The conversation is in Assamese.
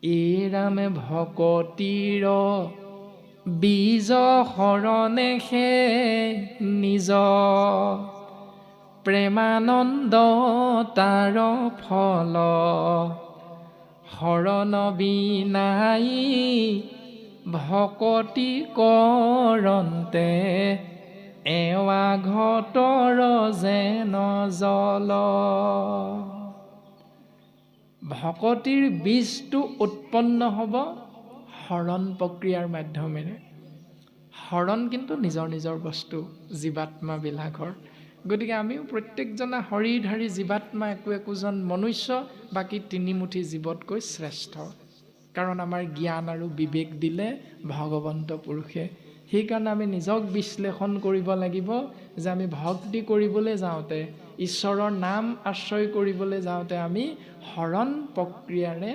এৰামে ভকতিৰ বীজ শৰণে সে নিজ প্ৰেমানন্দ তাৰ ফল শৰণ বিনাই ভকতি কৰন্তে এৱা ঘটৰ যেন জল। ভকতিৰ বীজটো উৎপন্ন হ'ব শৰণ প্ৰক্ৰিয়াৰ মাধ্যমেৰে। শৰণ কিন্তু নিজৰ নিজৰ বস্তু জীৱাত্মাবিলাকৰ। গতিকে আমিও প্ৰত্যেকজনে শৰীৰধাৰী জীৱাত্মা একোজন মনুষ্য, বাকী তিনিমুঠি জীৱতকৈ শ্ৰেষ্ঠ। কাৰণ আমাৰ জ্ঞান আৰু বিবেক দিলে ভগৱন্ত পুৰুষে। সেইকাৰণে আমি নিজক বিশ্লেষণ কৰিব লাগিব যে আমি ভক্তি কৰিবলৈ যাওঁতে, ঈশ্বৰৰ নাম আশ্ৰয় কৰিবলৈ যাওঁতে আমি শৰণ প্ৰক্ৰিয়াৰে